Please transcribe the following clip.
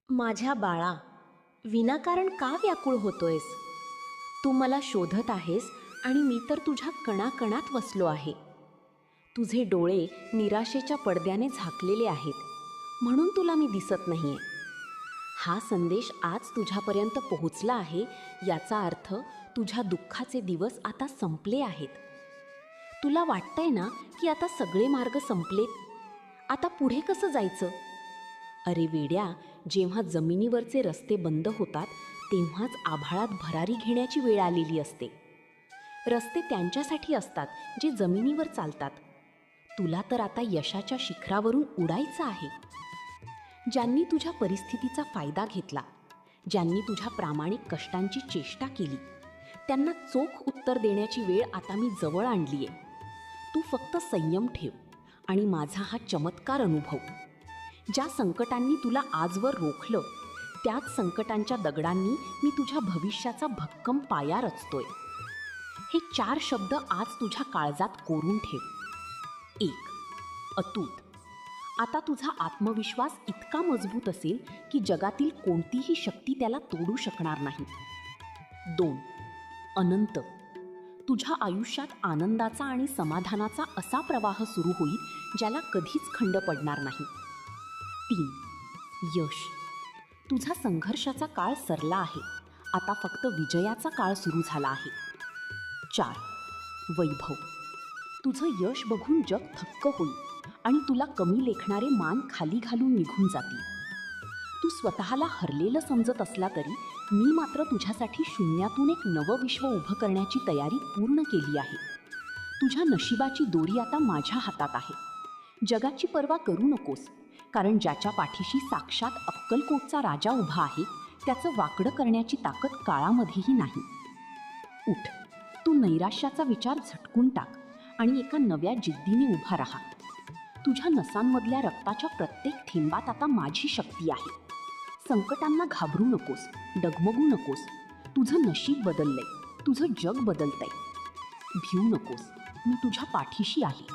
माझ्या बाळा, विनाकारण का व्याकुळ होतोयस? तू मला शोधत आहेस आणि मी तर तुझ्या कणाकणात वसलो आहे. तुझे डोळे निराशेच्या पडद्याने झाकलेले आहेत, म्हणून तुला मी दिसत नाहीये. हा संदेश आज तुझ्यापर्यंत पोहोचला आहे, याचा अर्थ तुझ्या दुःखाचे दिवस आता संपले आहेत. तुला वाटतंय ना की आता सगळे मार्ग संपलेत? आता पुढे कसं जायचं? अरे वेड्या, जेव्हा जमिनीवरचे रस्ते बंद होतात तेव्हाच आभाळात भरारी घेण्याची वेळ आलेली असते. रस्ते त्यांच्यासाठी असतात जे जमिनीवर चालतात. तुला तर आता यशाच्या शिखरावरून उडायचं आहे. ज्यांनी तुझ्या परिस्थितीचा फायदा घेतला, ज्यांनी तुझ्या प्रामाणिक कष्टांची चेष्टा केली, त्यांना चोख उत्तर देण्याची वेळ आता मी जवळ आणली आहे. तू फक्त संयम ठेव आणि माझा हा चमत्कार अनुभव. ज्या संकटांनी तुला आजवर रोखलं, त्याच संकटांच्या दगडांनी मी तुझ्या भविष्याचा भक्कम पाया रचतोय. हे 4 शब्द आज तुझ्या काळजात कोरून ठेव. 1. अतूट. आता तुझा आत्मविश्वास इतका मजबूत असेल की जगातील कोणतीही शक्ती त्याला तोडू शकणार नाही. 2. अनंत. तुझ्या आयुष्यात आनंदाचा आणि समाधानाचा असा प्रवाह सुरू होईल ज्याला कधीच खंड पडणार नाही. 3. यश. तुझा संघर्षाचा काळ सरला आहे, आता फक्त विजयाचा काळ सुरू झाला आहे. 4. वैभव. तुझं यश बघून जग थक्क होईल आणि तुला कमी लेखणारे मान खाली घालून निघून जातील. तू स्वतःला हरलेलं समजत असला तरी मी मात्र तुझ्यासाठी शून्यातून एक नवं विश्व उभं करण्याची तयारी पूर्ण केली आहे. तुझ्या नशिबाची दोरी आता माझ्या हातात आहे. जगाची पर्वा करू नकोस, कारण ज्याच्या पाठीशी साक्षात अक्कलकोटचा राजा उभा आहे त्याचं वाकडं करण्याची ताकद काळामध्येही नाही. उठ, तू नैराश्याचा विचार झटकून टाक आणि एका नव्या जिद्दीने उभा राहा. तुझ्या नसांमधल्या रक्ताच्या प्रत्येक थेंबात आता माझी शक्ती आहे. संकटांना घाबरू नकोस, डगमगू नकोस. तुझं नशीब बदललंय, तुझं जग बदलतंय. भिवू नकोस, मी तुझ्या पाठीशी आहे.